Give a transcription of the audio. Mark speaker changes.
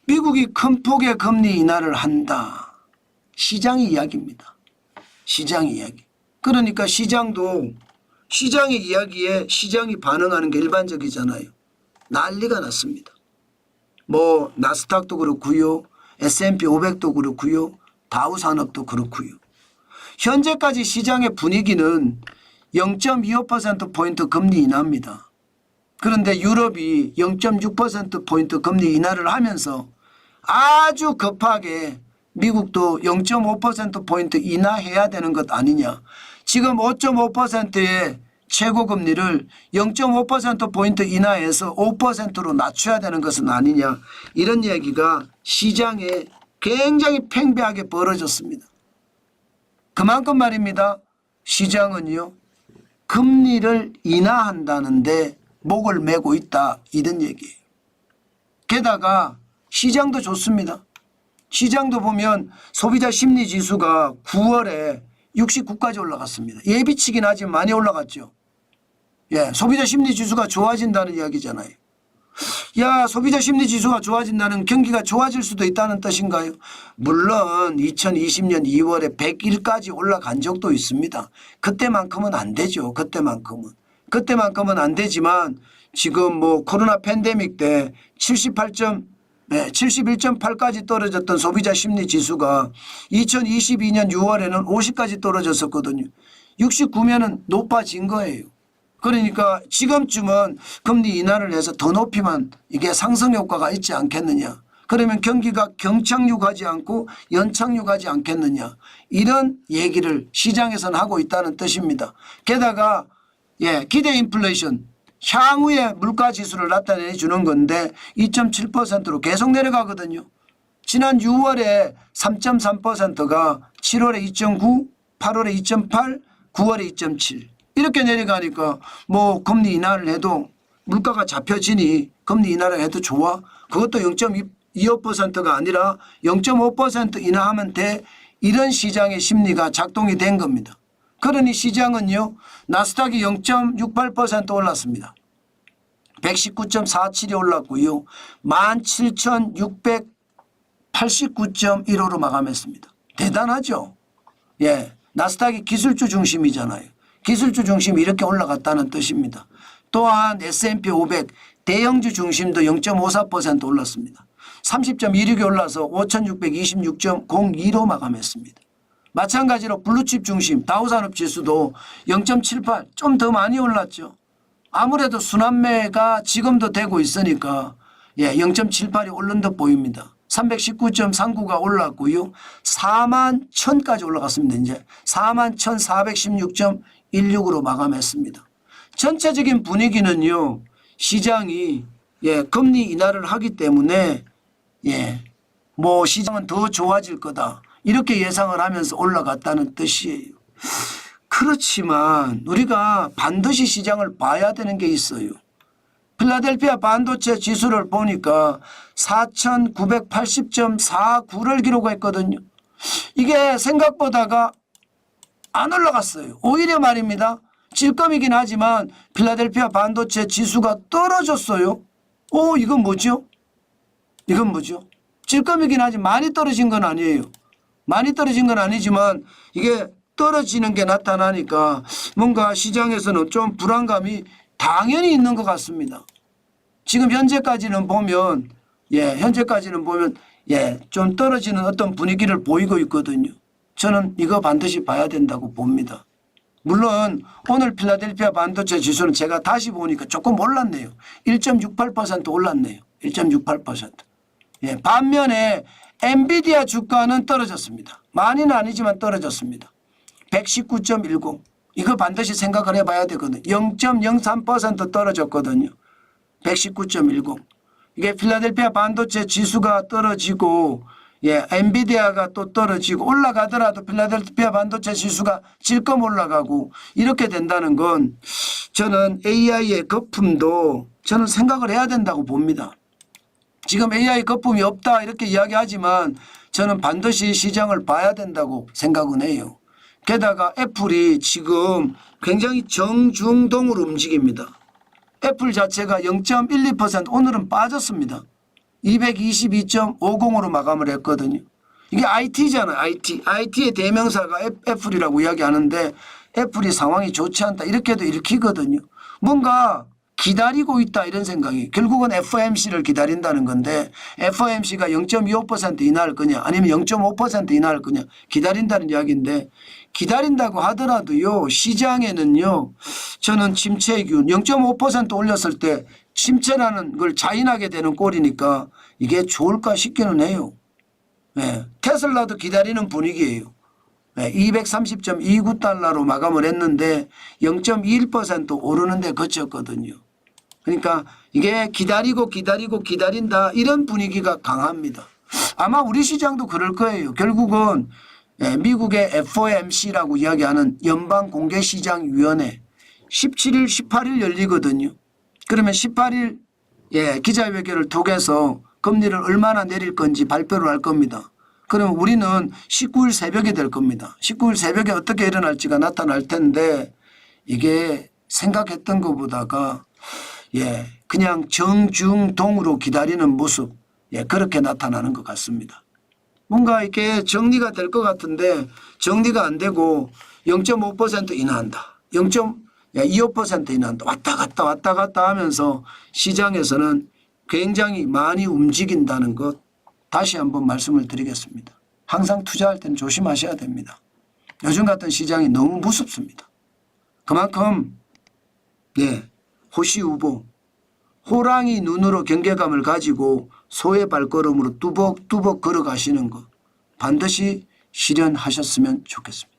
Speaker 1: 미국이 큰 폭의 금리 인하를 한다. 시장의 이야기입니다. 시장의 이야기. 그러니까 시장도 시장의 이야기에 시장이 반응하는 게 일반적이잖아요. 난리가 났습니다. 뭐 나스닥도 그렇고요. S&P 500도 그렇고요. 다우산업도 그렇고요. 현재까지 시장의 분위기는 0.25%포인트 금리 인하입니다. 그런데 유럽이 0.6%포인트 금리 인하를 하면서 아주 급하게 미국도 0.5%포인트 인하해야 되는 것 아니냐. 지금 5.5%의 최고금리를 0.5%포인트 인하해서 5%로 낮춰야 되는 것은 아니냐. 이런 얘기가 시장에 굉장히 팽배하게 벌어졌습니다. 그만큼 말입니다. 시장은요. 금리를 인하한다는데 목을 메고 있다. 이런 얘기예요. 게다가 시장도 좋습니다. 시장도 보면 소비자 심리지수가 9월에 69까지 올라갔습니다. 예비치긴 하지만 많이 올라갔죠. 예, 소비자 심리지수가 좋아진다는 이야기잖아요. 야, 소비자 심리지수가 좋아진다는 경기가 좋아질 수도 있다는 뜻인가요? 물론 2020년 2월에 101까지 올라간 적도 있습니다. 그때만큼은 안 되죠. 그때만큼은 안 되지만 지금 뭐 코로나 팬데믹 때 71.8까지 떨어졌던 소비자 심리 지수가 2022년 6월에는 50까지 떨어졌었거든요. 69면은 높아진 거예요. 그러니까 지금쯤은 금리 인하를 해서 더 높이면 이게 상승 효과가 있지 않겠느냐. 그러면 경기가 경착륙하지 않고 연착륙하지 않겠느냐. 이런 얘기를 시장에서는 하고 있다는 뜻입니다. 게다가 기대 인플레이션 향후에 물가지수를 나타내 주는 건데 2.7%로 계속 내려가거든요. 지난 6월에 3.3%가 7월에 2.9, 8월에 2.8, 9월에 2.7 이렇게 내려가니까 뭐 금리 인하를 해도 물가가 잡혀지니 금리 인하를 해도 좋아. 그것도 0.25%가 아니라 0.5% 인하하면 돼. 이런 시장의 심리가 작동이 된 겁니다. 그러니 시장은요. 나스닥이 0.68% 올랐습니다. 119.47이 올랐고요. 17,689.15로 마감했습니다. 대단하죠. 예, 나스닥이 기술주 중심이잖아요. 기술주 중심이 이렇게 올라갔다는 뜻입니다. 또한 S&P 500 대형주 중심도 0.54% 올랐습니다. 30.16이 올라서 5,626.02로 마감했습니다. 마찬가지로 블루칩 중심 다우산업 지수도 0.78 좀 더 많이 올랐죠. 아무래도 순환매가 지금도 되고 있으니까 0.78이 오른 듯 보입니다. 319.39가 올랐고요. 4만 1000까지 올라갔습니다. 이제 4만 1416.16으로 마감했습니다. 전체적인 분위기는요. 시장이 금리 인하를 하기 때문에 뭐 시장은 더 좋아질 거다. 이렇게 예상을 하면서 올라갔다는 뜻이에요. 그렇지만 우리가 반드시 시장을 봐야 되는 게 있어요. 필라델피아 반도체 지수를 보니까 4,980.49를 기록했거든요. 이게 생각보다가 안 올라갔어요. 오히려 말입니다. 찔끔이긴 하지만 필라델피아 반도체 지수가 떨어졌어요. 이건 뭐죠? 찔끔이긴 하지만 많이 떨어진 건 아니에요. 많이 떨어진 건 아니지만 이게 떨어지는 게 나타나니까 뭔가 시장에서는 좀 불안감이 당연히 있는 것 같습니다. 지금 현재까지는 보면 좀 떨어지는 어떤 분위기를 보이고 있거든요. 저는 이거 반드시 봐야 된다고 봅니다. 물론 오늘 필라델피아 반도체 지수는 제가 다시 보니까 조금 올랐네요. 1.68% 올랐네요. 1.68%. 반면에 엔비디아 주가는 떨어졌습니다. 많이는 아니지만 떨어졌습니다. 119.10 이거 반드시 생각을 해봐야 되거든요. 0.03% 떨어졌거든요. 119.10 이게 필라델피아 반도체 지수가 떨어지고 엔비디아가 또 떨어지고 올라가더라도 필라델피아 반도체 지수가 질끔 올라가고 이렇게 된다는 건 저는 AI의 거품도 저는 생각을 해야 된다고 봅니다. 지금 AI 거품이 없다 이렇게 이야기하지만 저는 반드시 시장을 봐야 된다고 생각은 해요. 게다가 애플이 지금 굉장히 정중동으로 움직입니다. 애플 자체가 0.12% 오늘은 빠졌습니다. 222.50으로 마감을 했거든요. 이게 IT잖아요. IT의 대명사가 애플이라고 이야기하는데 애플이 상황이 좋지 않다 이렇게도 읽히거든요. 뭔가 기다리고 있다 이런 생각이 결국은 FOMC를 기다린다는 건데 FOMC가 0.25% 인하할 거냐 아니면 0.5% 인하할 거냐 기다린다는 이야기인데 기다린다고 하더라도요 시장에는요 저는 침체의 기운 0.5% 올렸을 때 침체라는 걸 자인하게 되는 꼴이니까 이게 좋을까 싶기는 해요. 네. 테슬라도 기다리는 분위기예요. 네. 230.29달러로 마감을 했는데 0.21% 오르는 데 그쳤거든요. 그러니까 이게 기다린다 이런 분위기가 강합니다. 아마 우리 시장도 그럴 거예요. 결국은 미국의 FOMC라고 이야기하는 연방공개시장위원회 17일 18일 열리거든요. 그러면 18일 기자회견을 통해서 금리를 얼마나 내릴 건지 발표를 할 겁니다. 그러면 우리는 19일 새벽에 될 겁니다. 19일 새벽에 어떻게 일어날지가 나타날 텐데 이게 생각했던 것보다가 그냥 정중동으로 기다리는 모습 그렇게 나타나는 것 같습니다. 뭔가 이렇게 정리가 될 것 같은데 정리가 안 되고 0.5% 인하한다. 0.25% 인하한다. 왔다 갔다 하면서 시장에서는 굉장히 많이 움직인다는 것 다시 한번 말씀을 드리겠습니다. 항상 투자할 때는 조심하셔야 됩니다. 요즘 같은 시장이 너무 무섭습니다. 그만큼 호시우보 호랑이 눈으로 경계감을 가지고 소의 발걸음으로 뚜벅뚜벅 걸어가시는 것 반드시 실현하셨으면 좋겠습니다.